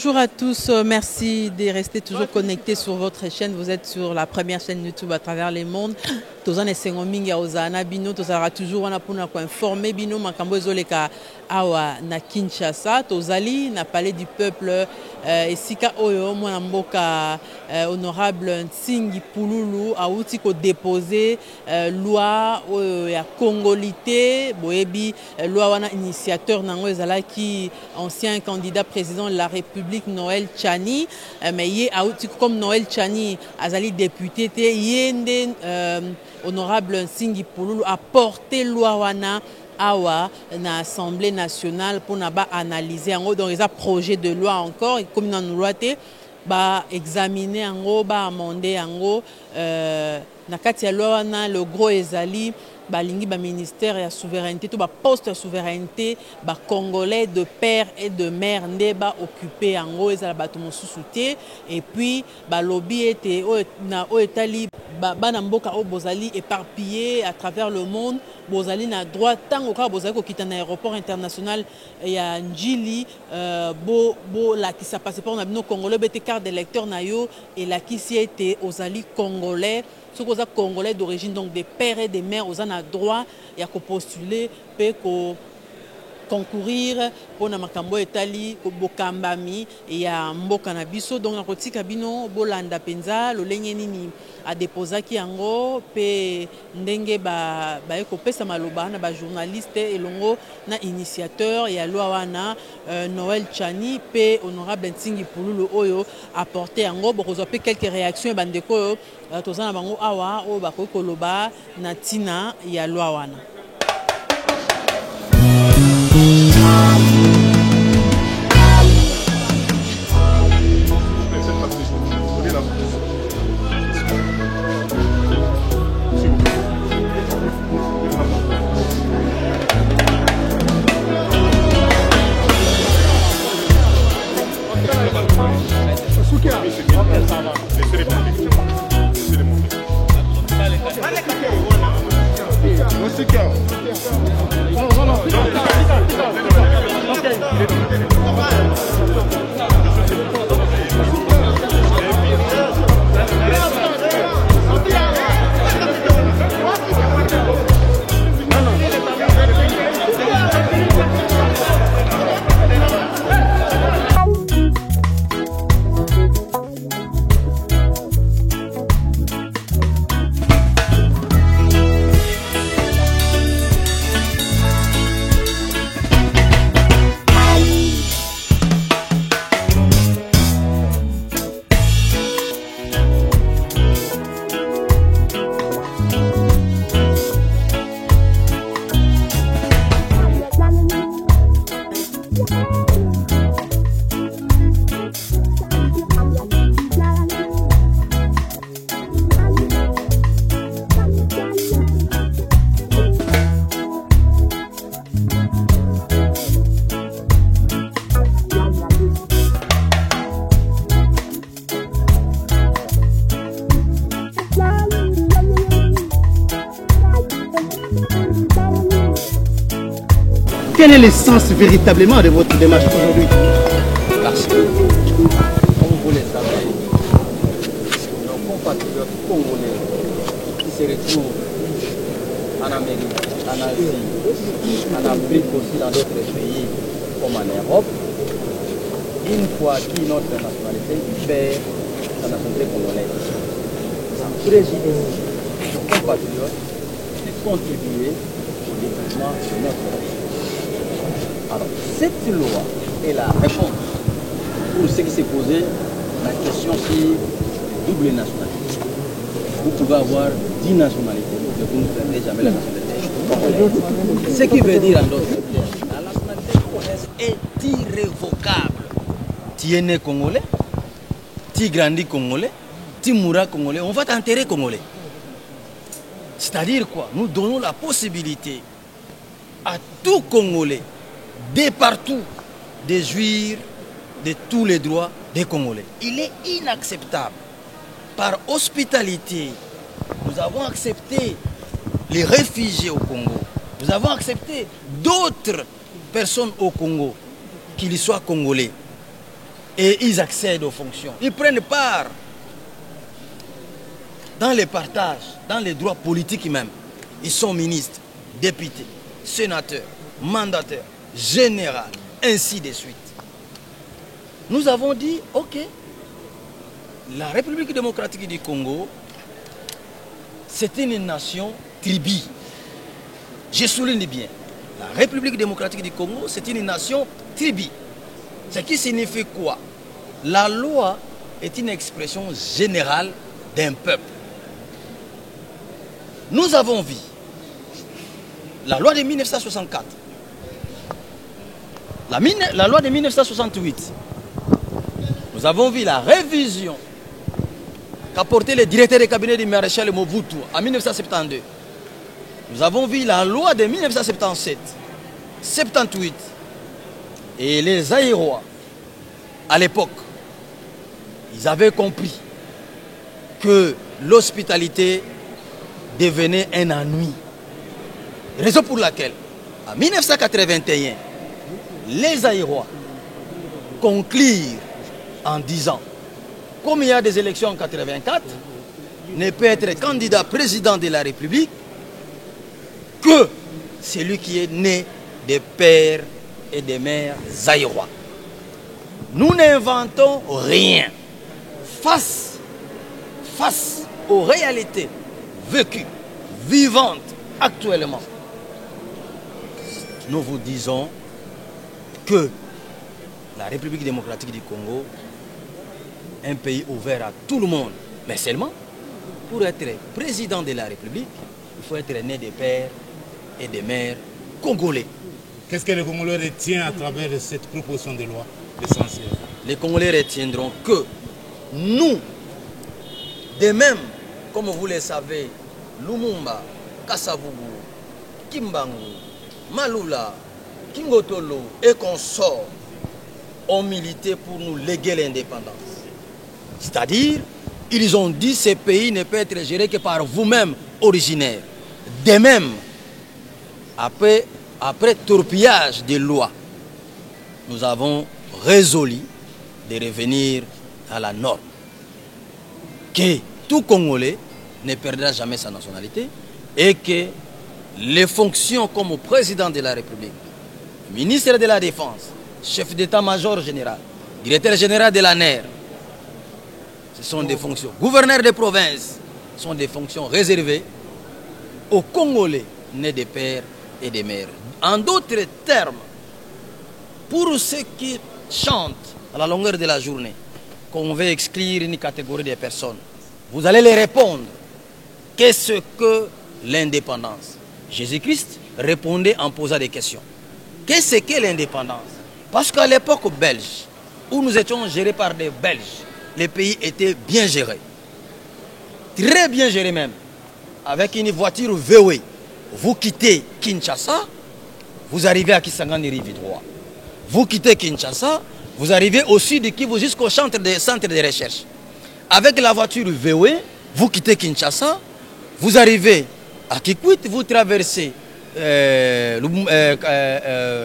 Bonjour à tous, merci de rester toujours connectés sur votre chaîne. Vous êtes sur la première chaîne YouTube à travers le monde. Tozan esengo mingi ya ozana bino tozara toujours wana pona ko informer bino makambo ezoleka awa na Kinshasa. Tozali na palais du peuple esika oyo mwana mboka honorable Nsingi Pululu auti ko déposer loi ya congolité boyebi loi wana initiateur nango ezalaki ancien candidat président de la République Noël Tchani mais yé auti comme Noël Tchani azali député te yende honorable Nsingi Pululu a porté loi wana awa na Assemblée nationale pour naba analyser en gros donc les projet de loi encore comme dans nous loi te ba examiner en gros ba amender en gros na kati ya loi wana le gros ezali balingi ba ministère ya souveraineté to ba poste ya souveraineté ba congolais de père et de mère nde ba occupé en gros ezala bato mosusu te et puis ba lobby était na etali bana mboka o bozali éparpillé à travers le monde bozali na droit tango ka bozali ko kita na aéroport international ya Njili bo la qui ça passe pas on a bino congolais bete carte d'électeur na yo et la qui si était ozali congolais ceux qui sont congolais d'origine donc des pères et des mères aux a droit et à postuler pe ko concourir pour na makambo etali ko bokambami ya mboka na biso donc na kotika bino bolanda penza lolenge nini a déposer ki yango pe ndenge ba ko pesa maloba na ba journaliste elongo na initiateur ya loi wana Noël Tchani pe honorable Nsingi Pululu oyo apporter yango bokozo pe quelques réactions bandeko tozana bango awa o ba ko koloba na tina ya loi wana. Quel est l'essence véritablement de votre démarche aujourd'hui? Parce que, comme vous le savez, nos compatriotes congolais qui se retrouvent en Amérique, en Asie, en Afrique aussi, dans d'autres pays comme en Europe, une fois acquis notre nationalité, ils perdent sa nationalité congolaise. Sans préjudice, nos compatriotes de contribuer au développement de notre pays. Alors, cette loi est la réponse pour ce qui s'est posé la question sur double nationalité. Vous pouvez avoir 10 nationalités, mais vous ne perdez jamais la nationalité congolaise. Ce qui veut dire en d'autres termes, la nationalité congolaise est irrévocable. Tu es né congolais, tu grandis congolais, tu mourras congolais, on va t'enterrer congolais. C'est-à-dire quoi? Nous donnons la possibilité à tout Congolais de partout, de jouir de tous les droits des Congolais. Il est inacceptable. Par hospitalité, nous avons accepté les réfugiés au Congo. Nous avons accepté d'autres personnes au Congo, qu'ils soient congolais. et ils accèdent aux fonctions. Ils prennent part dans les partages, dans les droits politiques même. Ils sont ministres, députés, sénateurs, mandataires, généraux, ainsi de suite. Nous avons dit, ok, la République démocratique du Congo, c'est une nation tribu. Je souligne bien, la République démocratique du Congo, c'est une nation tribu. Ce qui signifie quoi? La loi est une expression générale d'un peuple. Nous avons vu la loi de 1964, la loi de 1968. Nous avons vu la révision qu'a porté le directeur de cabinet du maréchal Mobutu en 1972. Nous avons vu la loi de 1977, 78 et les Aïrois, à l'époque, ils avaient compris que l'hospitalité devenait un ennui. Raison pour laquelle, en 1981, les Aïrois conclurent en disant, comme il y a des élections en 1984, ne peut être candidat président de la République que celui qui est né des pères et des mères Aïrois. Nous n'inventons rien. Face aux réalités vécues, vivantes actuellement, nous vous disons que la République démocratique du Congo, un pays ouvert à tout le monde, mais seulement pour être président de la République, il faut être né des pères et des mères congolais. Qu'est-ce que les Congolais retiennent à travers cette proposition de loi? L'essentiel. Les Congolais retiendront que nous, de même, comme vous le savez, Lumumba, Kasavubu, Kimbangu, Malula, Kingotolo et consorts ont milité pour nous léguer l'indépendance. C'est-à-dire, ils ont dit que ce pays ne peut être géré que par vous-même, originaires. De même, après torpillage des lois, nous avons résolu de revenir à la norme. Que tout Congolais ne perdra jamais sa nationalité et que les fonctions comme président de la République, ministre de la Défense, chef d'état-major général, directeur général de la NER, ce sont des fonctions. Gouverneur de province, sont des fonctions réservées aux Congolais nés des pères et des mères. En d'autres termes, pour ceux qui chantent à la longueur de la journée qu'on veut exclure une catégorie de personnes, vous allez les répondre. Qu'est-ce que l'indépendance? Jésus-Christ répondait en posant des questions. Qu'est-ce que l'indépendance? Parce qu'à l'époque belge, où nous étions gérés par des Belges, les pays étaient bien gérés. Très bien gérés même. Avec une voiture VW, vous quittez Kinshasa, vous arrivez à Kisangani rive droit. Vous quittez Kinshasa, vous arrivez au sud de Kivu jusqu'au centre de recherche. Avec la voiture VW, vous quittez Kinshasa, vous arrivez à Kikwit, vous traversez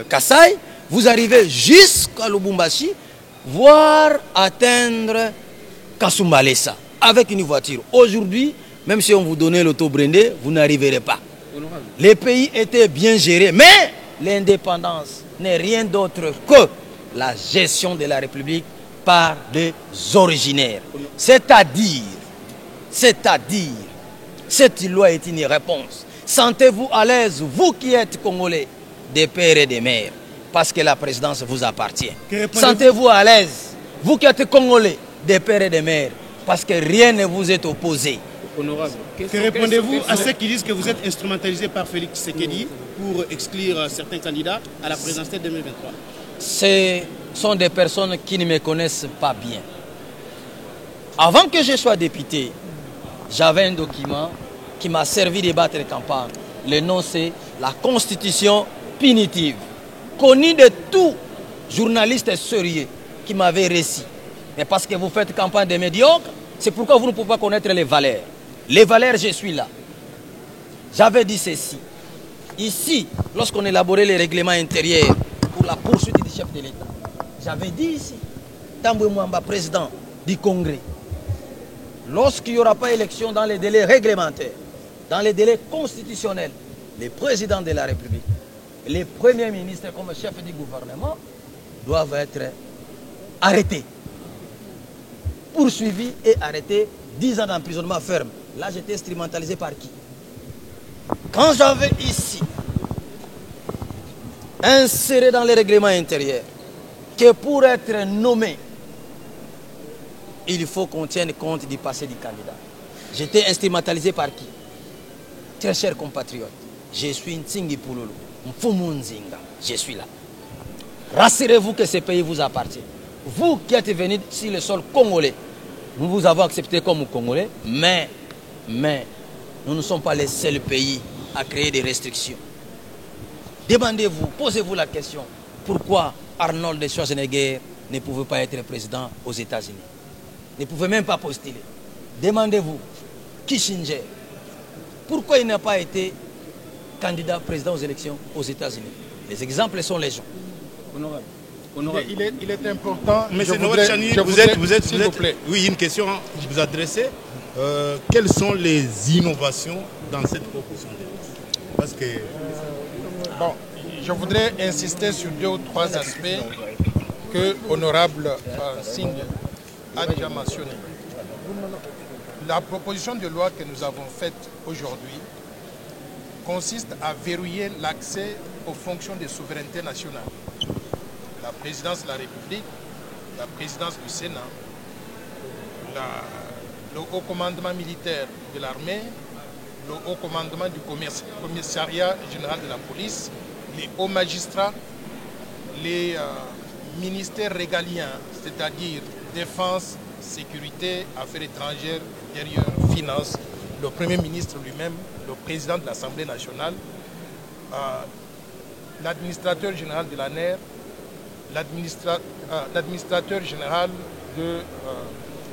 Kasai, vous arrivez jusqu'à Lubumbashi, voire atteindre Kasumbalesa avec une voiture. Aujourd'hui, même si on vous donnait l'auto-brindé, vous n'arriverez pas. Les pays étaient bien gérés, mais l'indépendance n'est rien d'autre que la gestion de la République par des originaires. C'est-à-dire, cette loi est une réponse. Sentez-vous à l'aise, vous qui êtes Congolais, des pères et des mères, parce que la présidence vous appartient. Sentez-vous à l'aise, vous qui êtes Congolais, des pères et des mères, parce que rien ne vous est opposé. Honorable, que répondez-vous à ceux qui disent que vous êtes instrumentalisé par Félix Tshisekedi pour exclure certains candidats à la présidentielle 2023? Ce sont des personnes qui ne me connaissent pas bien. Avant que je sois député, j'avais un document qui m'a servi de battre campagne. Le nom, c'est la Constitution punitive, connue de tout journaliste sérieux qui m'avait réussi. Mais parce que vous faites campagne de médiocres, c'est pourquoi vous ne pouvez pas connaître les valeurs. Les valeurs, je suis là. J'avais dit ceci. Ici, lorsqu'on élaborait les règlements intérieurs pour la poursuite du chef de l'État, j'avais dit ici Tamboué Mwamba, président du Congrès, lorsqu'il n'y aura pas élection dans les délais réglementaires, dans les délais constitutionnels, les présidents de la République, les premiers ministres comme chef du gouvernement doivent être arrêtés, poursuivis et arrêtés, 10 ans d'emprisonnement ferme. Là, j'étais instrumentalisé par qui? Quand j'avais ici inséré dans les règlements intérieurs que pour être nommé, il faut qu'on tienne compte du passé du candidat. J'étais instrumentalisé par qui? Très chers compatriotes, je suis Ntsingi Pouloulou, Mfumunzinga, je suis là. Rassurez-vous que ce pays vous appartient. Vous qui êtes venus sur le sol congolais, nous vous avons accepté comme Congolais, mais nous ne sommes pas les seuls pays à créer des restrictions. Demandez-vous, posez-vous la question, pourquoi Arnold Schwarzenegger ne pouvait pas être président aux États-Unis? Ne pouvait même pas postuler. Demandez-vous, Kissinger, pourquoi il n'a pas été candidat président aux élections aux États-Unis? Les exemples sont légion. Honorable. Il est important. Monsieur Noël Chani, s'il vous plaît. Oui, une question à vous adresser. Quelles sont les innovations dans cette proposition de loi? Parce que... Bon, je voudrais insister sur 2 ou 3 aspects que l'honorable Singh a déjà mentionné. La proposition de loi que nous avons faite aujourd'hui consiste à verrouiller l'accès aux fonctions de souveraineté nationale. La présidence de la République, la présidence du Sénat, le haut commandement militaire de l'armée, le haut commandement du commissariat général de la police, les hauts magistrats, les ministères régaliens, c'est-à-dire défense, sécurité, affaires étrangères, intérieures, finances, le Premier ministre lui-même, le président de l'Assemblée nationale, l'administrateur général de l'ANER, l'administrateur général de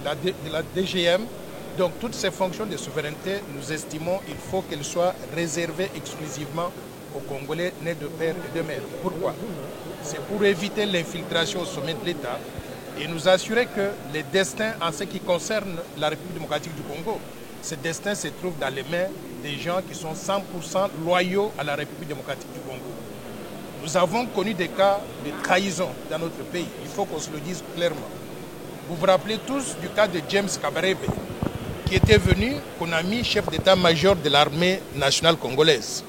la DGM. Donc toutes ces fonctions de souveraineté, nous estimons qu'il faut qu'elles soient réservées exclusivement aux Congolais nés de père et de mère. Pourquoi? C'est pour éviter l'infiltration au sommet de l'État et nous assurer que les destins en ce qui concerne la République démocratique du Congo, ces destins se trouvent dans les mains des gens qui sont 100% loyaux à la République démocratique du Congo. Nous avons connu des cas de trahison dans notre pays, il faut qu'on se le dise clairement. Vous vous rappelez tous du cas de James Kabarebe, qui était venu, qu'on a mis chef d'état-major de l'armée nationale congolaise.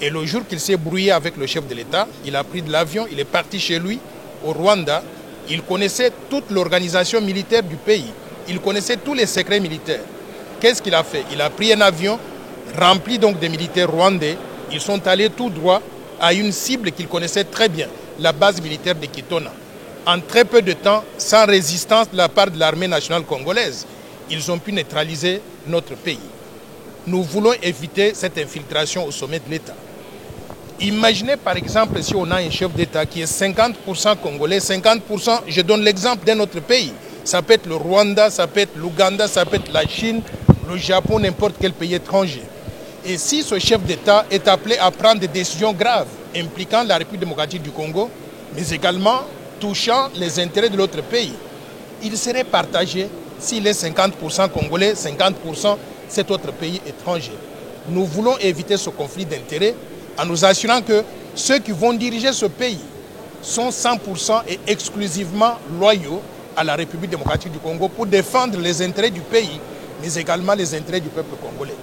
Et le jour qu'il s'est brouillé avec le chef de l'État, il a pris de l'avion, il est parti chez lui, au Rwanda. Il connaissait toute l'organisation militaire du pays. Il connaissait tous les secrets militaires. Qu'est-ce qu'il a fait? Il a pris un avion rempli donc de militaires rwandais. Ils sont allés tout droit à une cible qu'il connaissait très bien, la base militaire de Kitona. En très peu de temps, sans résistance de la part de l'armée nationale congolaise, ils ont pu neutraliser notre pays. Nous voulons éviter cette infiltration au sommet de l'État. Imaginez par exemple si on a un chef d'État qui est 50% congolais, 50%, je donne l'exemple d'un autre pays. Ça peut être le Rwanda, ça peut être l'Ouganda, ça peut être la Chine, le Japon, n'importe quel pays étranger. Et si ce chef d'État est appelé à prendre des décisions graves impliquant la République démocratique du Congo, mais également touchant les intérêts de l'autre pays, il serait partagé s'il est 50% congolais, 50% cet autre pays étranger. Nous voulons éviter ce conflit d'intérêts en nous assurant que ceux qui vont diriger ce pays sont 100% et exclusivement loyaux à la République démocratique du Congo pour défendre les intérêts du pays, mais également les intérêts du peuple congolais.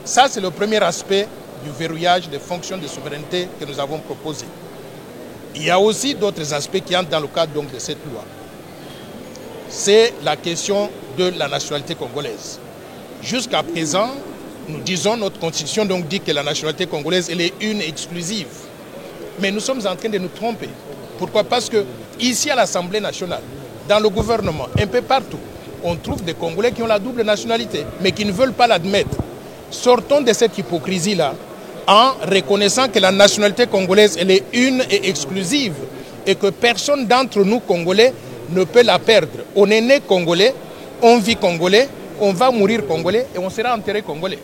Ça, c'est le premier aspect du verrouillage des fonctions de souveraineté que nous avons proposé. Il y a aussi d'autres aspects qui entrent dans le cadre donc, de cette loi. C'est la question de la nationalité congolaise. Jusqu'à présent, nous disons, notre constitution donc dit que la nationalité congolaise, elle est une et exclusive. Mais nous sommes en train de nous tromper. Pourquoi? Parce que ici à l'Assemblée nationale, dans le gouvernement, un peu partout, on trouve des Congolais qui ont la double nationalité, mais qui ne veulent pas l'admettre. Sortons de cette hypocrisie-là en reconnaissant que la nationalité congolaise, elle est une et exclusive et que personne d'entre nous, Congolais, ne peut la perdre. On est né Congolais, on vit Congolais, on va mourir Congolais et on sera enterré Congolais.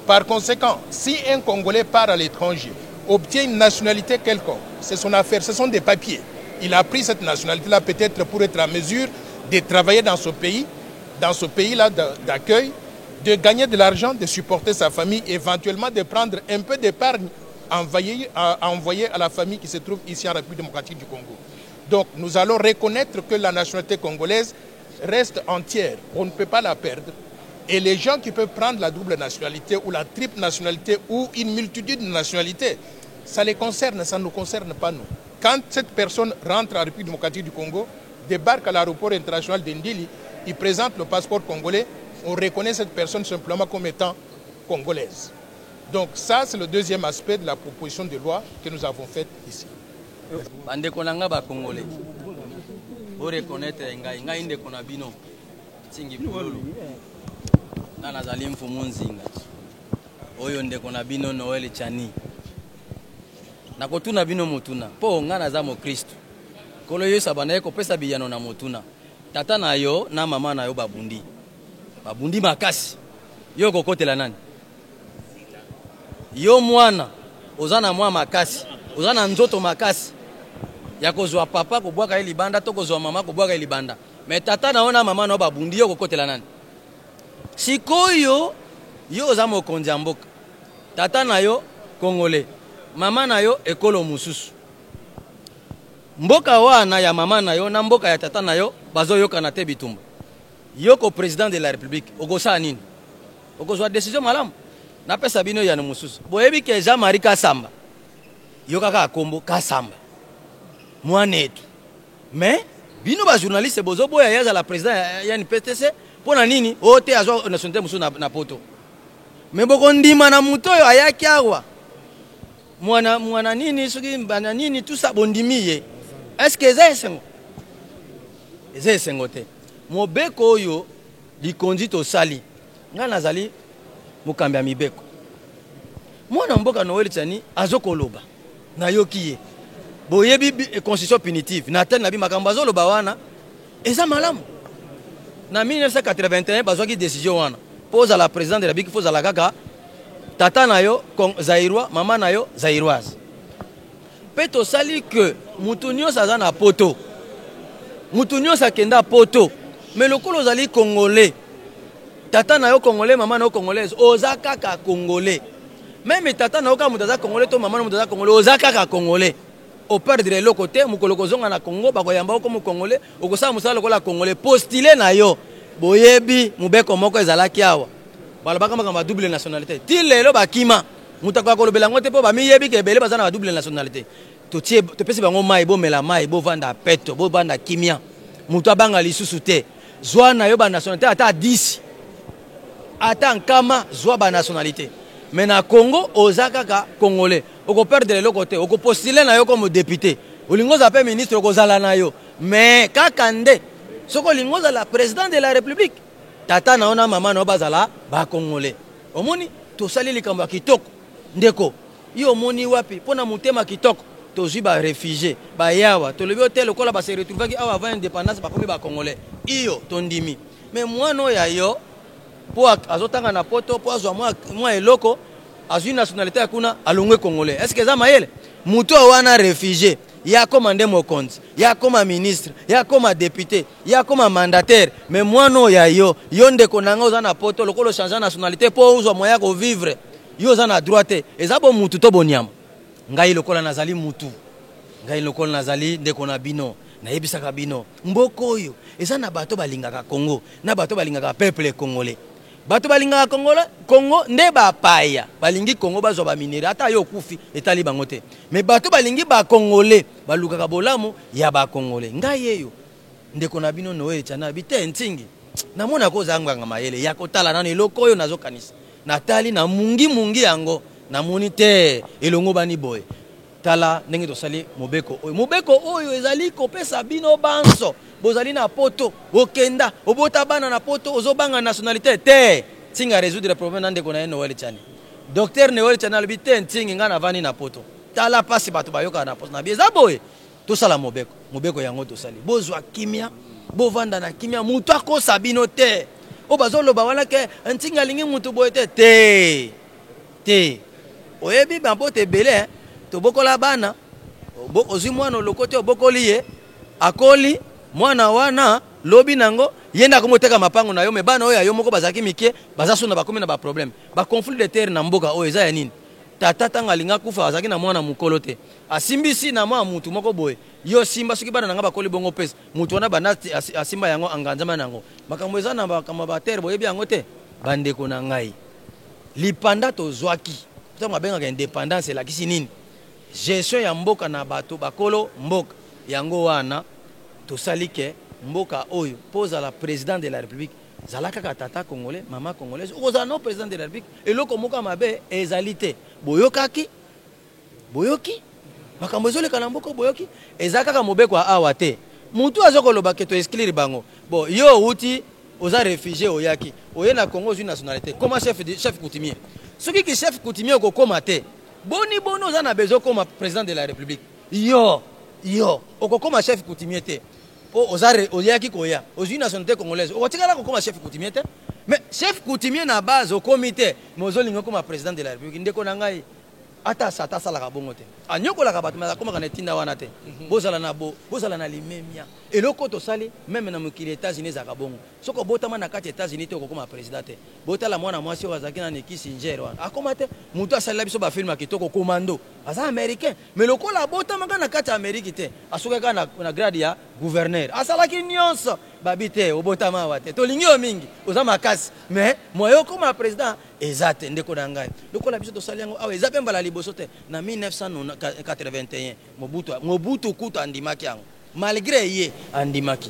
Par conséquent, si un Congolais part à l'étranger, obtient une nationalité quelconque, c'est son affaire, ce sont des papiers. Il a pris cette nationalité-là peut-être pour être en mesure de travailler dans ce pays-là d'accueil, de gagner de l'argent, de supporter sa famille, éventuellement de prendre un peu d'épargne à envoyer à la famille qui se trouve ici en République démocratique du Congo. Donc nous allons reconnaître que la nationalité congolaise reste entière, on ne peut pas la perdre. Et les gens qui peuvent prendre la double nationalité ou la triple nationalité ou une multitude de nationalités, ça les concerne, ça ne nous concerne pas nous. Quand cette personne rentre en République démocratique du Congo, débarque à l'aéroport international d'Indili, il présente le passeport congolais, on reconnaît cette personne simplement comme étant congolaise. Donc ça, c'est le deuxième aspect de la proposition de loi que nous avons faite ici. Bandekonanga ba Congolais. Pour reconnaître ngai ndeko na bino Tsingi Pululu. Na nazali mfumu nzinga. Oyo ndeko na bino Noel Chani. Nakotuna bino motuna. Po nga naza mo Kristo. Kolo yo sabana ko pesa biyano na motuna. Tata na yo na mama na yo babundi. Babundi makasi. Yo kokotela nani? Yo mwana ozana mwa makasi. Ozana nzoto makasi. Ya kozwa papa kobwaka elibanda to kozwa mama kobwaka elibanda. Mais tata na ona mama na babundi yo kokotela nani? Sikoyo yo oza mokonzi ya mboka. Tata na yo Congolais. Mama na yo ekolo mususu. Mboka wana ya mama na yo na mboka ya tata na yo bazo yoka na te bitumba. Yoko président de la République okosa nini? Okozwa décision malamu. Na pesa bino ya mususu. Boyebi ke Jean-Marie Kasamba. Yoka ka kombo Kasamba. Mwanetu. Mais bino ba journaliste bozo boya yaza la président ya NPTC pona nini? Ote azo nationalité mususu na poto. Mais boko ndima na muto yo ayaki awa. Mwana nini soki bana nini tout ça bondimiye. Est-ce que esengo? Esengo te. Mobeko oyo likondi to sali. Nga nazali mukambi ya mibeko. Mwana mboka Noel Chani azokoloba. Na yokiye. Boyebi constitution punitive. Na tel nabi makambo azoloba wana. Eza malamu. Na 1981 bazwaki décision wana. Pose à la présidente de la République, pose à la kaka. Tata na yo Zaïrois, maman na yo Zaïroise. Peto sali que mutunyo saza na poto. Mutunyo sa kenda poto. Mais le kolo zali congolais. Tata na yo congolais, maman na yo congolaise. Oza kaka congolais. Même tata na yo ka mutaza congolais to maman na mutaza congolais. Oza kaka congolais. Au perdre le côté mukoloko zonga na Congo ba koyamba ko mu congolais. Okosa musala lokola congolais. Postulé na yo. Boyebi mubeko moko ezalaki awa. Balabaka makamba double nationalité. Ti lelo bakima. Mutaka kolobela ngote po ba miyebi ke bele bazana ba double nationalité. To pesi bango mai bo mela mai bo vanda peto bo vanda kimia. Mutu abanga lisusu te. Zwa na yo ba nationalité ata 10. Ata nkama zwa ba nationalité. Mais na Congo ozaka ka congolais. Oko perdre le côté, oko postuler na yo comme député. Olingo za pe ministre oko zala na yo. Mais kakande soko lingo za la président de la République. Tata na ona mama na bazala ba congolais. Omoni to sali likambo kitoko. Ndeko. Yo moni wapi pona mutema kitoko. Tozwi ba réfugié ba yawa to lebi hotel kola ba se retrouver ki awa avant indépendance ba komi ba congolais iyo tondimi mais mwana ya yo po azotanga na poto po azwa mwa eloko azwi nationalité akuna alongwe congolais est-ce que za mayele muto wana réfugié ya commandé mokonzi ya comme ministre ya comme député ya comme mandataire mais mwana ya yo ndeko nanga oza na poto lokolo changer nationalité po uzwa moya ko vivre yo za na droite ezabo mutu to bonyama ngai lokola nazali mutu ngai lokola nazali ndeko na bino na yebisaka bino mboko oyo eza na bato balingaka Congo na bato balingaka peuple congolais bato balingaka Congo nde ba paya balingi Congo bazwa ba minere ata yo kufi etali bango te mais bato balingi ba congolais balukaka bolamu ya ba congolais ngai yeyo ndeko na bino Noel Chani bite ntingi namona ko zanganga mayele ya kotala nani loko oyo nazokanisa natali na mungi yango na monite elongo bani boy tala ndenge tosali mobeko oyo ezali kopesa bino banso bozali na poto okenda obota bana na poto ozobanga nationalité te tinga résoudre le problème ndeko na Noel Chani docteur Noel Chani albite ntingi ngana vani na poto tala pasi bato bayoka na poto na bieza boy tosala mobeko yango tosali bozwa kimia bovanda na kimia mutu akosa bino te o bazoloba wana ke ntinga lingi mutu boy te oyebi bambote belé to bokola bana ozwi mwana lokote obokoli ye akoli mwana wana lobi nango yenda komoteka mapango na yo me bana oyo yo moko bazaki mike bazaso na bakomi na ba problème ba conflit de terre na mboka oyo eza ya nini tata tanga linga kufa azaki na mwana mukolo te asimbisi na mwa mutu moko boye yo simba soki bana nanga bakoli bongo pesa mutu wana banati asimba yango anganzama nango makambo eza na bakama ba terre boyebi yango te bandeko na ngai lipanda tozwaki tama bengaka indépendance la kisi nini gestion ya mboka na bato bakolo mboka yango wana tosali ke mboka oyo posa la président de la république zalaka ka tata congolais mama congolaise oza no président de la république eloko moka mabe ezalité boyokaki boyoki makambo ezoleka na mboka boyoki ezaka ka mobeko awa te mutu azokoloba ke to exclure bango bon yo uti oza réfugié oyaki oye na Congo une nationalité comment chef coutumier soki ki chef coutumier ko koma te boni bono oza na besoin comme président de la république yo okokoma chef coutumier te po ozare oyaki koya ozui nationalité congolaise okotikala kokoma chef coutumier te mais chef coutumier na base au comité mozolingo comme président de la république ndeko na ngai ata sata sala ka bongo te anyokola ka batuma koma kana tinda wana te bozala na bozala na limemia eloko to sali même na mukili États-Unis za ka bongo soko botama na kati États-Unis te okoma président te botala mwana mwasi wazaki na Nikki Singer wana akoma te mutu asala biso ba film kitoko commando asa américain mais lokola botama na kati Amérique te asuka na grade ya gouverneur asala ki nyonso babite obotama wate to lingi o mingi ozama kasi mais moyo koma président ezate ndeko na ngai lokola biso to sali yango awa ezape mbala liboso te na 1981 Mobutu kutu andimaki yango malgré ye andimaki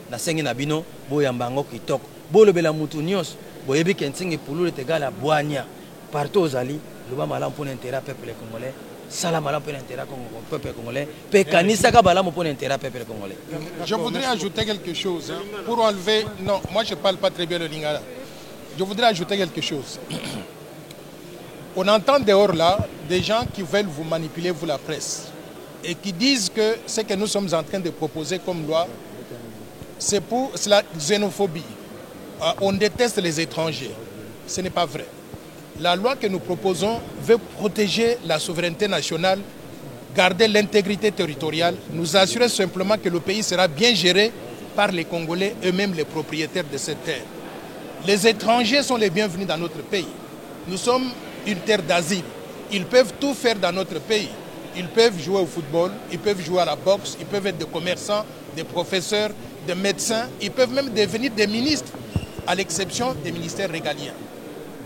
na sengi na bino boyamba yango kitoko bolobela mutu nyonso boyebi ke ntingi pulule tegala bwanya partout ozali loba malamu pour l'intérêt peuple congolais sala malamu pour l'intérêt peuple congolais pe kanisaka balamu pour l'intérêt peuple congolais. Je voudrais ajouter quelque chose pour enlever non moi je parle pas très bien le lingala. Je voudrais ajouter quelque chose. On entend dehors là des gens qui veulent vous manipuler, vous la presse, et qui disent que ce que nous sommes en train de proposer comme loi, c'est pour la xénophobie. On déteste les étrangers. Ce n'est pas vrai. La loi que nous proposons veut protéger la souveraineté nationale, garder l'intégrité territoriale, nous assurer simplement que le pays sera bien géré par les Congolais eux-mêmes, les propriétaires de cette terre. Les étrangers sont les bienvenus dans notre pays. Nous sommes une terre d'asile. Ils peuvent tout faire dans notre pays. Ils peuvent jouer au football, ils peuvent jouer à la boxe, ils peuvent être des commerçants, des professeurs, des médecins. Ils peuvent même devenir des ministres, à l'exception des ministères régaliens.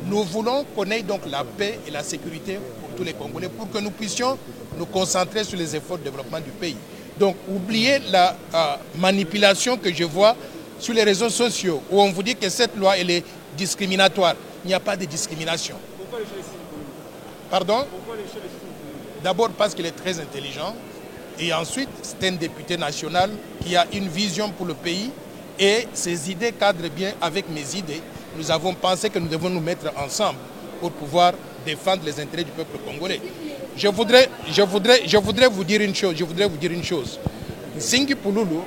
Nous voulons qu'on ait donc la paix et la sécurité pour tous les Congolais, pour que nous puissions nous concentrer sur les efforts de développement du pays. Donc, oubliez la manipulation que je vois sur les réseaux sociaux, où on vous dit que cette loi elle est discriminatoire. Il n'y a pas de discrimination. Pourquoi les choses? Pardon? Pourquoi les choses? D'abord parce qu'il est très intelligent, et ensuite c'est un député national qui a une vision pour le pays, et ses idées cadrent bien avec mes idées. Nous avons pensé que nous devons nous mettre ensemble pour pouvoir défendre les intérêts du peuple congolais. Je voudrais vous dire une chose. Singi Pululu,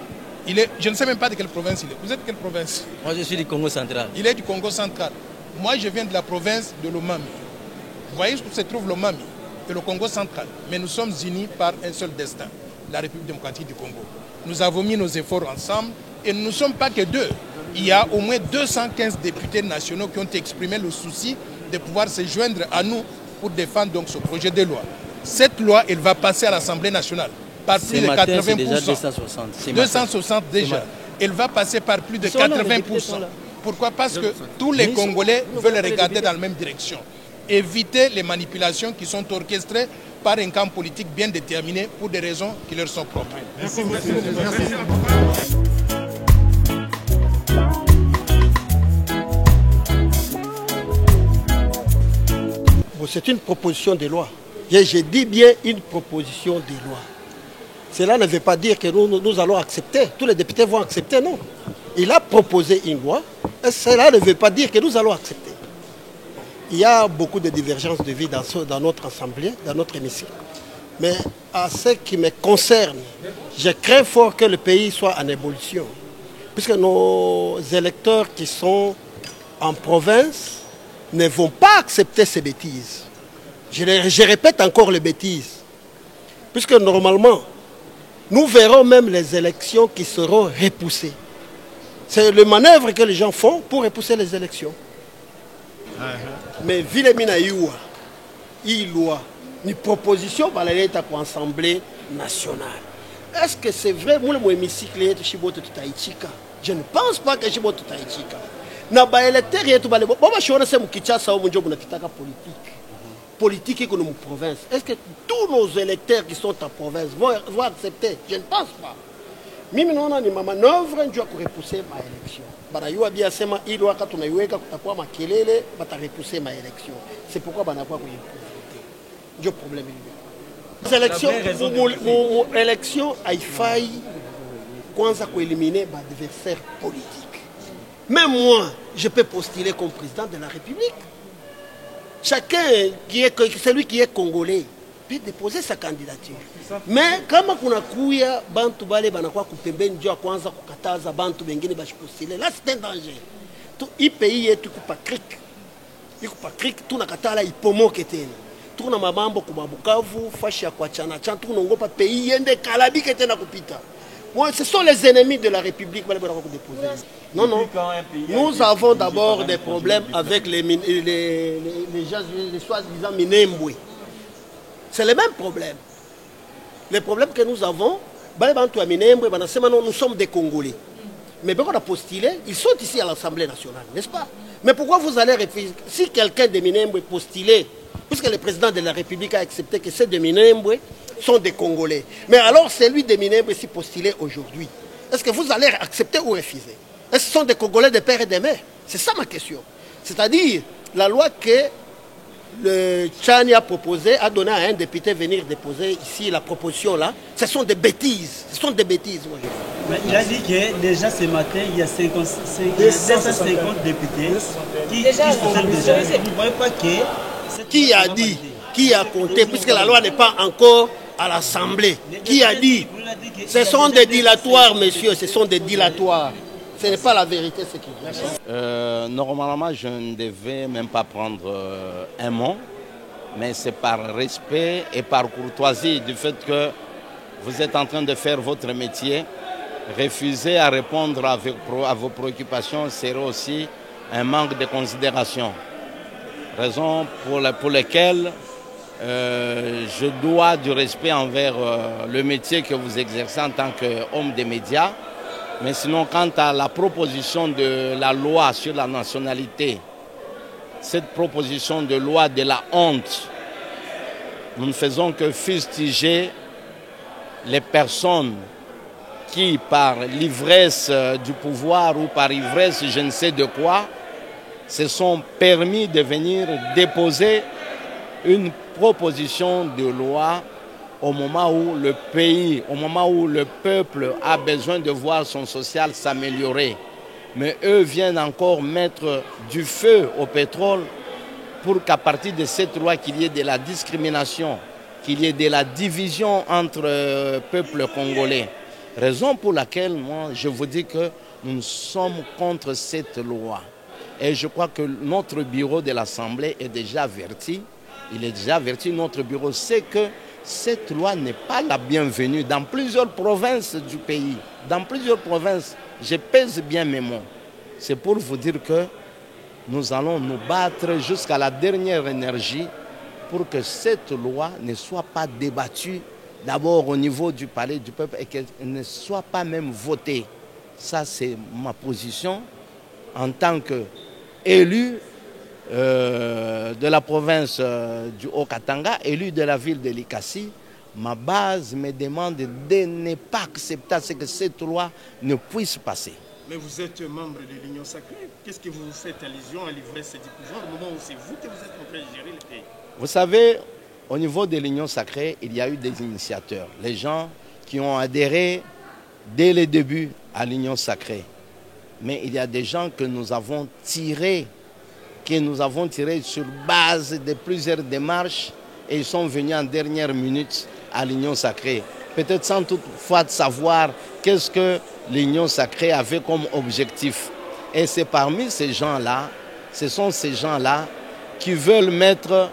je ne sais même pas de quelle province il est. Vous êtes de quelle province? Moi, je suis du Congo central. Il est du Congo central. Moi, je viens de la province de l'Omami. Vous voyez où se trouve l'Omami et le Congo central. Mais nous sommes unis par un seul destin, la République démocratique du Congo. Nous avons mis nos efforts ensemble et nous ne sommes pas que deux. Il y a au moins 215 députés nationaux qui ont exprimé le souci de pouvoir se joindre à nous pour défendre donc ce projet de loi. Cette loi, elle va passer à l'Assemblée nationale. Par plus de 80%. Déjà 260. 260 déjà. Elle va passer par plus de 80%. Pourquoi? Parce que tous les Congolais veulent regarder dans la même direction. Éviter les manipulations qui sont orchestrées par un camp politique bien déterminé pour des raisons qui leur sont propres. Merci. C'est une proposition de loi. Je dis bien une proposition de loi. Cela ne veut pas dire que nous allons accepter. Tous les députés vont accepter, non. Il a proposé une loi. Et cela ne veut pas dire que nous allons accepter. Il y a beaucoup de divergences de vie dans notre assemblée, dans notre hémicycle. Mais à ce qui me concerne, je crains fort que le pays soit en évolution. Puisque nos électeurs qui sont en province ne vont pas accepter ces bêtises. Je répète encore les bêtises. Puisque normalement, nous verrons même les élections qui seront repoussées. C'est le manœuvre que les gens font pour repousser les élections. Mais Vilemina Iwa, loi, une proposition par l'État pour l'Assemblée nationale. Est-ce que c'est vrai? Moi, le hémicycle est Chiboto Taïchika. Je ne pense pas que Chiboto Taïchika. Na ba électeur yetu bale baba shona se mkichasa au munjobu na kitaka politique. Politique que nous province. Est-ce que tous nos électeurs qui sont en province vont accepter? Je ne pense pas. Mimi naona ni manœuvre ndio pour repousser ma élection. Banayua bien sema ili wakati tunaiweka kutakuwa makelele bata repousser ma élection. C'est pourquoi banakuwa kuiposer. Ndio problème ile. Élection élection haifai kwanza kuéliminer ba adversaire politique. Même moi, je peux postuler comme président de la République. Chacun, celui qui est congolais, peut déposer sa candidature. Mais kama kuna kuya bantu bale banakuwa kupembeni ndio kwanza kukataza bantu bengine bashipostile, là c'est un danger. Tout i pays yetu kupa cric tunakatala ipomoke tena. Tuna mabambo kwa Bukavu, fashi ya kwa chana tunongopa pays yende kalabike tena kupita. Moi, ce sont les ennemis de la République. Non, non. Nous avons d'abord des problèmes avec les gens, les soi-disant Minembwe. C'est le même problème. Les problèmes que nous avons, nous sommes des Congolais. Mais quand on a postulé, ils sont ici à l'Assemblée nationale, n'est-ce pas? Mais pourquoi vous allez refuser? Si quelqu'un de Minembwe postulé, puisque le président de la République a accepté que c'est de Minembwe, sont des Congolais. Mais alors, celui de Minembwe si postulé aujourd'hui, est-ce que vous allez accepter ou refuser? Est-ce que ce sont des Congolais de père et de mère? C'est ça ma question. C'est-à-dire, la loi que le Tchani a proposée a donné à un député venir déposer ici la proposition là. Ce sont des bêtises. Ce sont des bêtises. Moi, mais il a dit que déjà ce matin, il y a 250 députés qui se sont déjà. Vous ne voyez pas que... Qui a dit? Qui a compté? Puisque la loi n'est pas encore à l'Assemblée. Qui a dit? Ce sont des dilatoires, monsieur, ce sont des dilatoires. Ce n'est pas la vérité ce qu'il dit. Normalement, je ne devais même pas prendre un mot, mais c'est par respect et par courtoisie du fait que vous êtes en train de faire votre métier. Refuser à répondre à vos préoccupations serait aussi un manque de considération. Raison pour laquelle je dois du respect envers le métier que vous exercez en tant qu'homme des médias. Mais sinon, quant à la proposition de la loi sur la nationalité, cette proposition de loi de la honte, nous ne faisons que fustiger les personnes qui, par l'ivresse du pouvoir ou par ivresse je ne sais de quoi, se sont permis de venir déposer une proposition de loi au moment où le pays, au moment où le peuple a besoin de voir son social s'améliorer. Mais eux viennent encore mettre du feu au pétrole pour qu'à partir de cette loi qu'il y ait de la discrimination, qu'il y ait de la division entre peuples congolais. Raison pour laquelle moi je vous dis que nous sommes contre cette loi. Et je crois que notre bureau de l'Assemblée est déjà averti. Il est déjà averti, notre bureau sait que cette loi n'est pas la bienvenue dans plusieurs provinces du pays. Dans plusieurs provinces, je pèse bien mes mots. C'est pour vous dire que nous allons nous battre jusqu'à la dernière énergie pour que cette loi ne soit pas débattue d'abord au niveau du palais du peuple et qu'elle ne soit pas même votée. Ça, c'est ma position en tant qu'élu de la province du Haut-Katanga, élu de la ville de Likasi. Ma base me demande de ne pas accepter à ce que cette loi ne puisse passer. Mais vous êtes membre de l'Union sacrée. Qu'est-ce que vous faites allusion à l'ivresse du pouvoir au moment où c'est vous que vous êtes en train de gérer le pays? Vous savez, au niveau de l'Union sacrée, il y a eu des initiateurs. Les gens qui ont adhéré dès le début à l'Union sacrée. Mais il y a des gens que nous avons tirés sur base de plusieurs démarches et ils sont venus en dernière minute à l'Union sacrée. Peut-être sans toutefois savoir qu'est-ce que l'Union sacrée avait comme objectif. Et c'est parmi ces gens-là, ce sont ces gens-là qui veulent mettre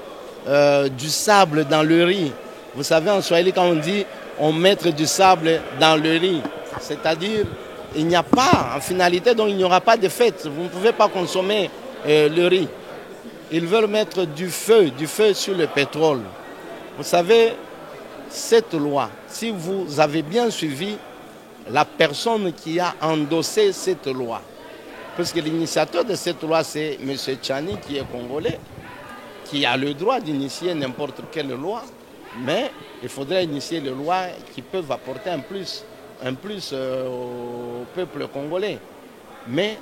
du sable dans le riz. Vous savez, en Swahili, quand on dit on met du sable dans le riz, c'est-à-dire il n'y a pas, en finalité, donc il n'y aura pas de fête. Vous ne pouvez pas consommer le riz. Ils veulent mettre du feu sur le pétrole. Vous savez, cette loi, si vous avez bien suivi la personne qui a endossé cette loi, parce que l'initiateur de cette loi, c'est M. Tchani, qui est congolais, qui a le droit d'initier n'importe quelle loi, mais il faudrait initier les lois qui peuvent apporter un plus au peuple congolais. Mais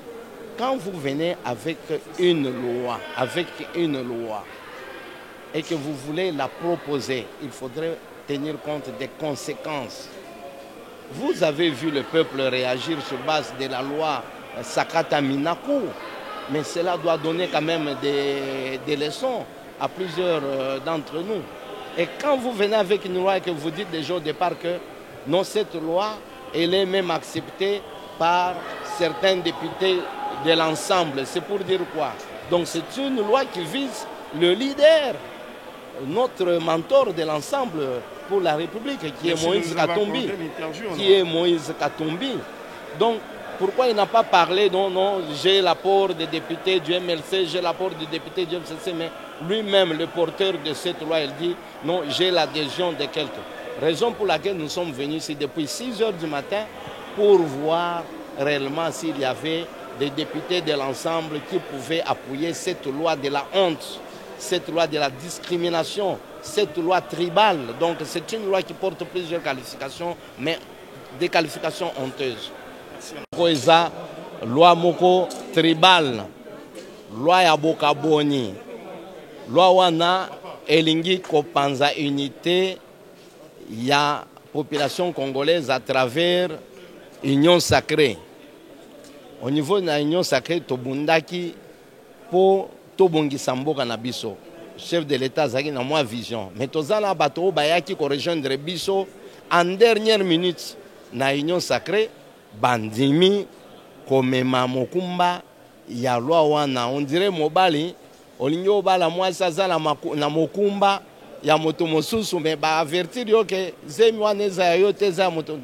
quand vous venez avec une loi, et que vous voulez la proposer, il faudrait tenir compte des conséquences. Vous avez vu le peuple réagir sur base de la loi Sakata Minaku, mais cela doit donner quand même des leçons à plusieurs d'entre nous. Et quand vous venez avec une loi et que vous dites déjà au départ que non, cette loi, elle est même acceptée par certains députés de l'ensemble, c'est pour dire quoi? Donc c'est une loi qui vise le leader, notre mentor de l'ensemble pour la République, qui est Moïse Katumbi. Donc, pourquoi il n'a pas parlé, non, j'ai l'apport des députés du MLC, j'ai l'apport du député du MCC, mais lui-même, le porteur de cette loi, il dit, non, j'ai l'adhésion de quelques. Raison pour laquelle nous sommes venus ici depuis 6 heures du matin pour voir réellement s'il y avait des députés de l'ensemble qui pouvaient appuyer cette loi de la honte, cette loi de la discrimination, cette loi tribale. Donc c'est une loi qui porte plusieurs qualifications, mais des qualifications honteuses. Koeza, loi moko tribal, loi ya bokaboni, loi wana elingi kopanza unité ya population congolaise à travers Union Sacrée. Au niveau de l'Union Sacrée, tobundaki po tobongisa mboka na biso. Chef de l'État zaki na moi vision. Mais tozala bato bayaki ko rejoindre biso en dernière minute na Union Sacrée bandimi komema mokumba ya loi wana. On dirait mobali olingi obala mwasi azala na mokumba ya moto mosusu me ba avertir yo ke zemi wana eza yo te za moto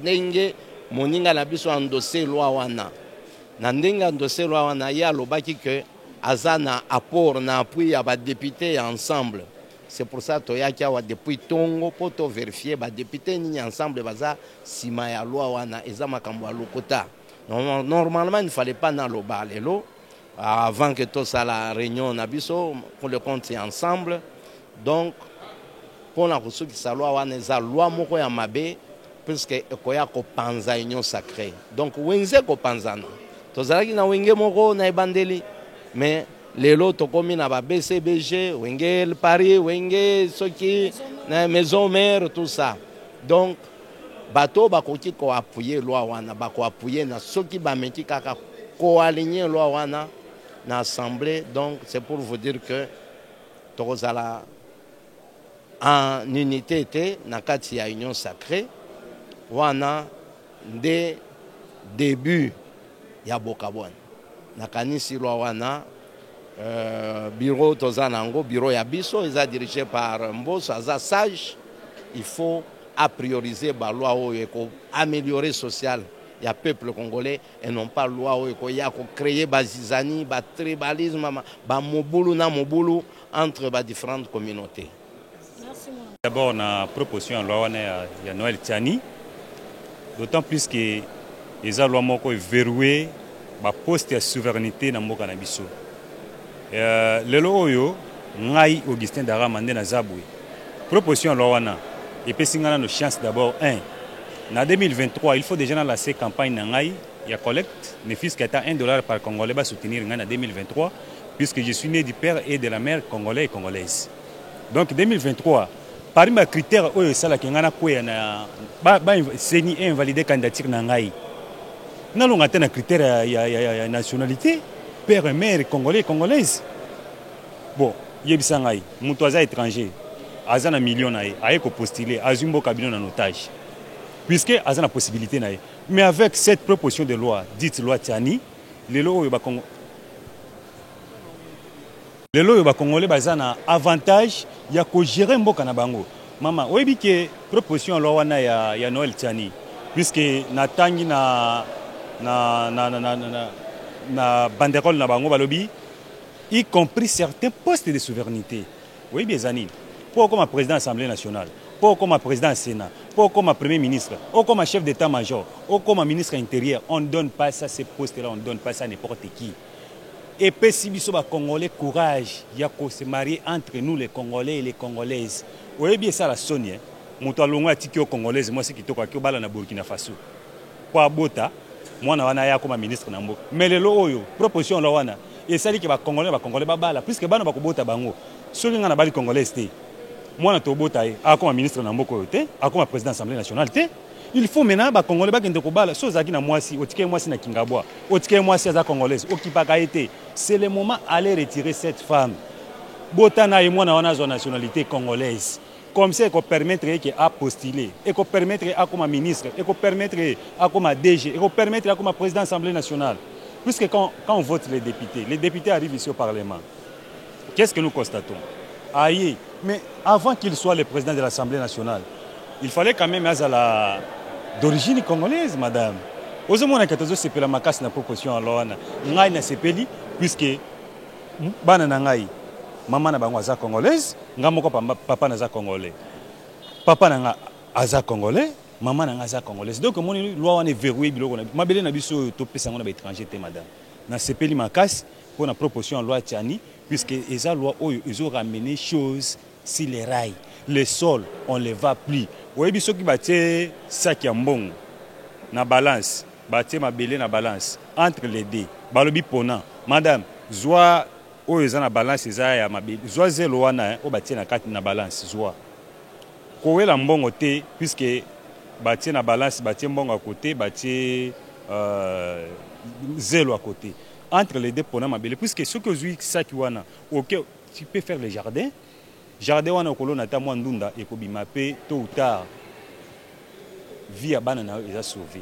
ndenge moninga na biso endossé loi wana. Na ndenge endossé loi wana ya lobaki ke azana apport na appui ya ba député ensemble. C'est pour ça toyaki awa depuis tongo poto vérifier ba député ni ensemble baza sima ya loi wana eza makambo ya lokota. Normalement il ne fallait pas na loba lelo avant que tout ça la réunion na biso pour le compte ensemble. Donc pour la ressource qui sa loi wana eza loi moko ya mabe puisque ekoya ko panza union sacrée. Donc wenze ko panzana. Tozalaki na wenge moko na ebandeli mais lelo tokomi na ba BCBG, wenge Paris, wenge soki na maison mère tout ça. Donc bato bakoki ko appuyer loi wana, bako appuyer na soki ba meki kaka ko aligner loi wana na assemblée. Donc c'est pour vous dire que tozala en unité était na kati ya union sacrée wana de début ya bokabwana na kanisi loi wana bureau tozanango bureau ya biso eza dirigé par Mboso aza sage. Il faut a prioriser ba loi oyo ko améliorer social ya peuple congolais et non pas loi oyo ko ya ko créer ba zizani ba tribalisme ba mobulu na mobulu entre ba différentes communautés. D'abord, on a proposition en loi ya Noël Tchani, d'autant plus que les lois moko verrouillé ba poste ya souveraineté na mboka na biso. Lelo oyo ngai Augustin Dara mande na zabwe. Proposition en loi wana et puis singana nos chances d'abord 1. En 2023, il faut déjà lancer campagne na ngai ya collecte ne fils qu'à $1 par Congolais ba soutenir ngai en 2023 puisque je suis né du père et de la mère congolais et congolaise. Donc 2023 parmi les critères oyo sala kengana koya na ba seni invalider candidature na ngai. Na longa tena critère ya nationalité père et mère congolais et congolaise. Bon, yebisa ngai muto aza étranger azana million na ye aye ko postuler azumbo kabino en otage. Puisque azana possibilité na ye. Mais avec cette proposition de loi dite loi Tchani, les lois oyo ba Congo les lois ba congolais bazana avantage ya ko gérer mboka na bango. Mama oyebi ke proposition loi wana ya Noël Tchani puisque natangi na na banderole na bango balobi, y compris certains postes de souveraineté. Oui, bien Zanine. Pour comme président de l'Assemblée nationale, pour comme président du Sénat, pour comme premier ministre, ou comme chef d'état-major, ou comme ministre intérieur, on ne donne pas ça, ces postes-là, on ne donne pas ça à n'importe qui. Et puis si nous sommes Congolais, courage, il y a se marier entre nous les Congolais et les Congolaises. Vous voyez bien ça la Sonia. Mon talon a tiki aux Congolaises, moi c'est qui toka qui bala na Burkina Faso. Pour Bota, moi na wana ya comme ministre na mbo. Mais le loyo, proposition la wana. Et ça dit que les Congolais bala, puisque bana ba ko bota bango. Ceux qui ngana bali Congolais té. Moi na to bota a comme ministre na mboko té, a comme président de l'Assemblée nationale té. Il faut maintenant les Congolais qui sont là, ceux qui sont moi si, otike moi si na Kingabwa, otike moi si za Congolaise, okipa été. C'est le moment d'aller retirer cette femme. Botana et moi na wana nationalité congolaise. Comme ça, qu'on permettrait à postuler, et qu'on permettrait à comme ministre, et qu'on permettrait à comme DG, et qu'on permettrait à comme président de l'Assemblée nationale. Puisque quand on vote les députés arrivent ici au Parlement. Qu'est-ce que nous constatons? Aïe, mais avant qu'il soit le président de l'Assemblée nationale, il fallait quand même d'origine congolaise, madame. Aujourd'hui, on a sepeli makasi na proposition alors ngai na sepeli puisque bana na ngai maman na bango aza congolaise, ngamoko papa na za congolais. Papa na nga aza congolais, maman na nga aza congolaise. Donc mon loi on est verrouillé biloko na mabele na biso to pesa ngona ba étranger te madame. Na sepeli makasi pour la proposition loi Tiani puisque eza loi ils ont ramené choses sur les rails. Le sol, on ne les va plus. Vous voyez, ceux qui battent sac en bon, na balance, battent ma belé na balance, entre les deux, balobi pona, madame, zoa, o eza na balance, eza ya ma belé, zoa zelo wana, o battent na carte na balance, zoa. Kowe la mbongo te, puisque battent na balance, battent mbongo à côté, battent zelo à côté. Entre les deux pona ma belé, puisque ceux que zoui sac wana, ok, tu peux faire le jardin. Jardin wana okolo na ta mwa ndunda ekobima pe tôt ou tard vie ya bana na eza sauvé.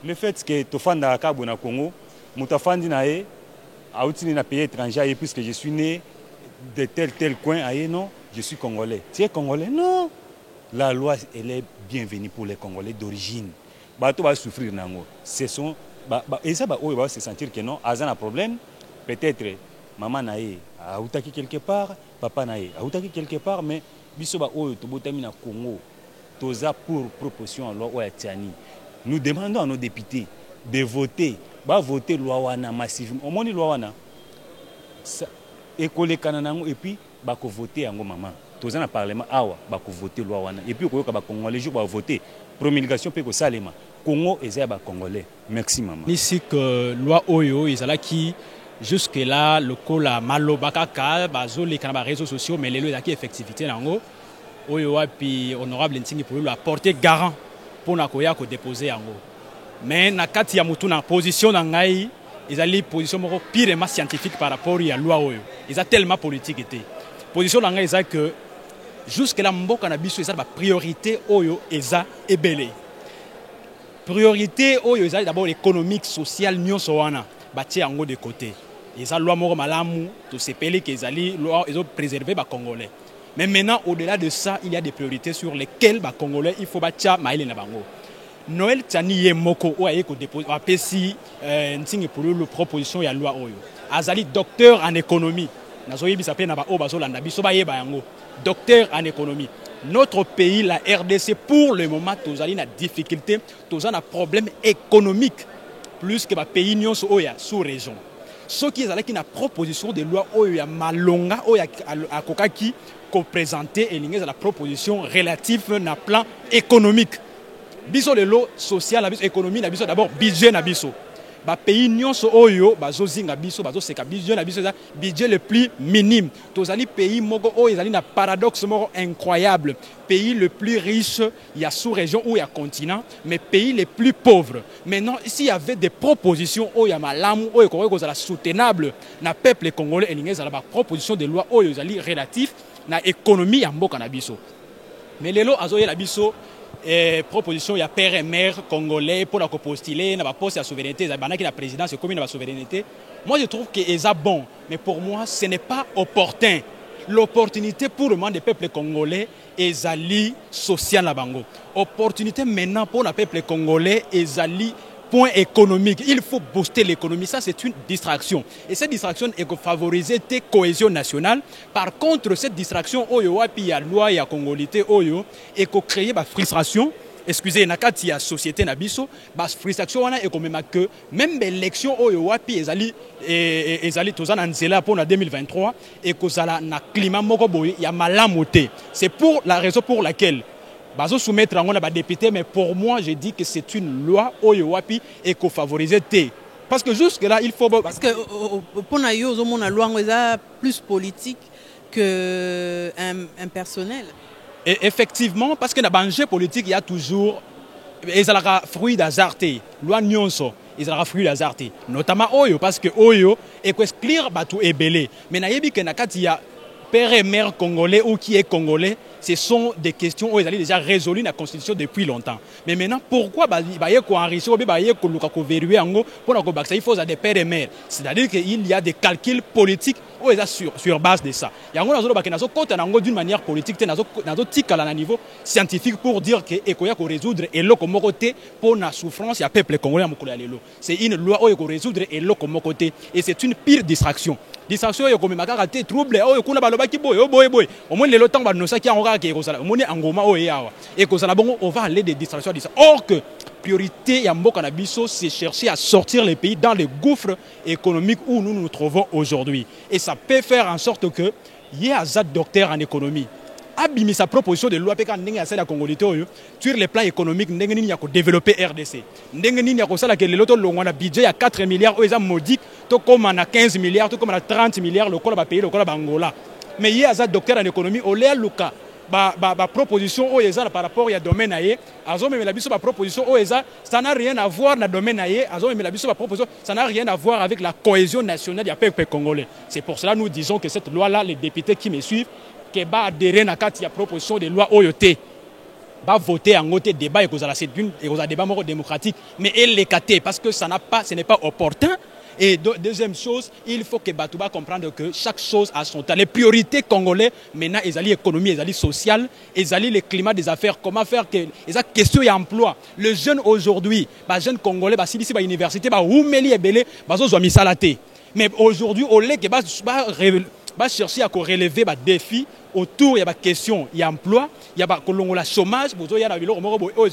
Le fait que tofanda kabo na Congo mutafandi na ye autini na pays étranger puisque je suis né de tel coin aye non je suis congolais. Tu es congolais? Non. La loi elle est bienvenue pour les Congolais d'origine. Bato va souffrir nango. Ce sont et ça va se sentir que non azan un problème peut-être maman na ye autaki quelque part, papa na ye autaki quelque part, mais biso ba oyo tobotami na Congo toza pour proposition en loi oya Tiani. Nous demandons à nos députés de voter, voter loi wana massivement. Au moins loi wana école kananango et puis ba ko voter yango maman. Toza na parlement awa ba ko voter loi wana et puis ko yoka ba Congolais jour ba voter promulgation pe ko salema. Congo eza ba Congolais. Merci maman. Ici que loi oyo ezala qui jusque-là, le col à Malobakaka, les réseaux sociaux, mais les lois qui effectivité nango, oyo puis honorable Ntingi pour lui apporter garant pour nakoya ko déposer yango. Mais na kati ya mutu na position na ngai, ils allaient position moko pirement scientifique par rapport à loi oyo. Ils a tellement politique été. Position na ngai c'est que jusque-là mboka na biso eza ba priorité oyo eza ebele. Priorité oyo eza d'abord économique, sociale, nyonso wana batie yango de côté. Ils ont loi moro malamu, tout ces pays qu'ils ont préservé les Congolais. Mais maintenant, au-delà de ça, il y a des priorités sur lesquelles les Congolais, il faut battre maïle na bango. Noël Tiani Yemoko, ou aye ko dépose, apesi ntingi pour le proposition ya loi oyo. Azali docteur en économie. Nazoyi bisape na ba o bazolanda biso ba yeba yango. Docteur en économie. Notre pays, la RDC, pour le moment, tous ali na difficulté, tous a problème économique plus que les pays sous-région. Ce qui est avec une proposition de loi Oya Malonga, Oya Kokaki, qu'on présentait et la proposition relative na plan économique. Biso de l'eau social, la économie, la biso d'abord budget na biso. Ba pays nyonso oyo bazo zinga biso bazo seka budget na biso budget le plus minime. Tozali pays moko oyo ezali na paradoxe moko incroyable. Pays le plus riche, il y a sous-région ou il y a continent, mais pays les plus pauvres. Maintenant, s'il y avait des propositions oyo ya malamu oyo ko ezala soutenable na peuple congolais elingi ezala ba proposition de loi oyo ezali relatif na économie ya mboka na biso. Mais lelo azoye la biso proposition, il y a père et mère congolais pour la postuler, dans la poste à souveraineté, il y a la présidence commune de la souveraineté. Moi, je trouve que c'est bon, mais pour moi, ce n'est pas opportun. L'opportunité pour le monde des peuples congolais est ali social na bango. Opportunité maintenant pour le peuple congolais est ali point économique. Il faut booster l'économie. Ça, c'est une distraction. Et cette distraction est favoriser la cohésion nationale. Par contre, cette distraction, il y a loi, il y a congolité, et créer la frustration. Excusez, nakati ya société na biso, bas frustration wana et même que même l'élection wapi ezali tozana nzela pour 2023 et kozala na climat moko boye ya malamoté. C'est pour la raison pour laquelle bazo soumettre ngona ba député, mais pour moi je dis que c'est une loi wapi et ko favoriser té. Parce que jusque là il faut parce que pour na yo zo mona loi ngeza plus politique que un personnel. Et effectivement, parce que dans l'enjeu politique, il y a toujours des fruits d'hasard. Loi nyonso, il y a fruits d'hasard. Notamment Oyo, parce que Oyo est exclure Batou et Belé. Mais nayebi que nakati ya père et mère congolais ou qui est congolais, ce sont des questions où ils ont déjà résolu la constitution depuis longtemps. Mais maintenant, pourquoi il faut des pères et mères? C'est-à-dire qu'il y a des calculs politiques sur base de ça. Il y a d'une manière politique, à niveau scientifique pour dire qu'il faut résoudre et côté pour la souffrance, il y a peuple congolais. C'est une loi qui faut résoudre et côté. Et c'est une pire distraction. Distraction, il y a comme des troubles, au moins le temps on va aller des distractions. Or que priorité ya mboka na biso, c'est chercher à sortir les pays dans les gouffres économiques où nous nous trouvons aujourd'hui. Et ça peut faire en sorte que il y ait un docteur en économie. Abimi sa proposition de loi peka ndenge ya la congolité sur le plan économique ndenge nini ya ko développer RDC. Ndenge nini ya ko sala ke le loto longwa budget ya 4 milliards eza modique to comme na 15 milliards to comme na 30 milliards le kola ba pays le kola ba Angola. Mais il y a un docteur en économie au Léa Luka. Ba proposition par rapport à domaine aye azo même la biso ba proposition ça n'a rien à voir na domaine aye azo même la biso ba proposition ça n'a rien à voir avec la cohésion nationale du peuple congolais. C'est pour cela nous disons que cette loi là, les députés qui me suivent que ba adhérer na kati ya proposition de loi oyoté va voter en côté débat et que débat démocratique, mais elle l'écarter parce que ce n'est pas opportun. Et deuxième chose, il faut que Batouba comprenne que chaque chose a son temps. Les priorités congolais, maintenant, ils allaient l'économie, ils allaient sociale, ils allaient le climat des affaires, comment faire que ils ont question d'emploi. Le jeune aujourd'hui, les jeunes congolais, si ici à l'université, Oumeli et Belé, ils ont mis ça la tête. Mais aujourd'hui, au lieu que chercher à relever des défis autour, il y a des questions, il y a emploi, il y a le chômage, il y a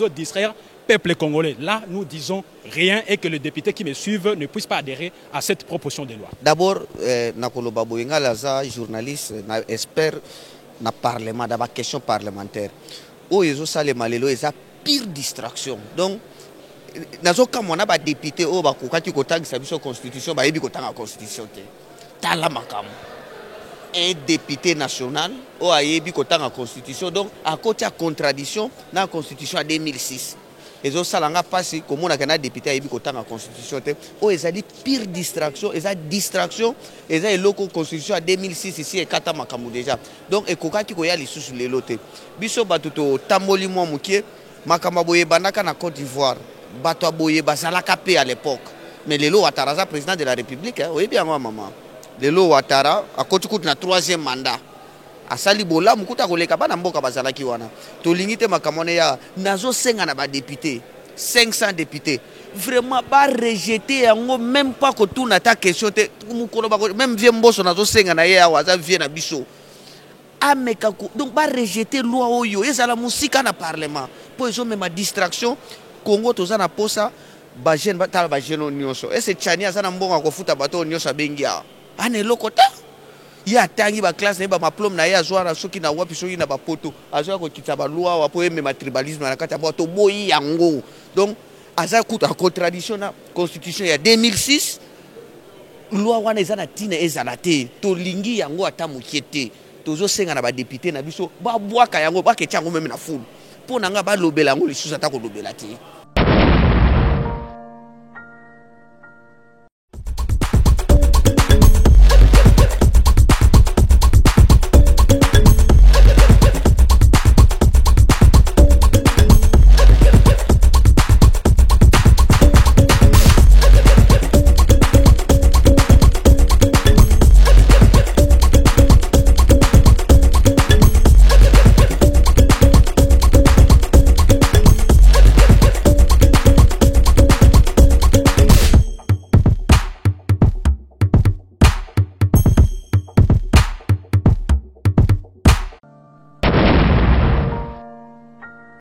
distraire peuple congolais. Là, nous disons rien et que les députés qui me suivent ne puissent pas adhérer à cette proposition de loi. D'abord, Nakolo Baboyenga Laza, journaliste, expert dans le Parlement, dans la question parlementaire. Où ils ont ça les malélo, ils ont pire distraction. Donc, dans quand on a des députés, on a une constitution, on a une constitution. Un député national, on a une constitution. Donc, à côté de la contradiction, dans la constitution en 2006. Et ça, ça n'a pas passé comme on a un député qui a la constitution. Oh, ils ont dit pire distraction, ils ont distraction, ils ont une constitution en 2006 ici et Kata Makamou déjà. Donc, et Koka qui a les sous les lotés. Biso Batuto, Tamboli Mouamouké, Makamaboye Banaka na Côte d'Ivoire, Bato Aboye Bazalaka P à l'époque. Mais Lelo Ouattara, président de la République, oui bien, maman. Lelo Ouattara, à côté de notre troisième mandat. Asali bola mukuta koleka bana mboka bazalaki wana to lingite makamone ya nazo senga na ba député 500 députés vraiment ba rejeter yango même pas ko tuna ta question te mukolo ba même vie mboso nazo senga na ye awaza vie na biso ameka donc ba rejeter loi oyo ezala musika na parlement po ezo même distraction Congo toza na posa ba jeune ba tala ba jeune nyonso et c'est chania sana mbonga ko futa bato nyonso bengia ane lokota ya tangi ba classe na ba maplom na ya zoara soki na wapi soki na ba poto azoa ko kitaba loi wa po même tribalisme na kata ba to boyi yango donc aza kuta contradiction na constitution ya 2006 loi wana ezana tina ezala te to lingi yango ata mukete tozo senga na ba député na biso ba bwaka yango ba ketyango même na fulu po nanga ba lobela yango lisusa ta ko lobela te.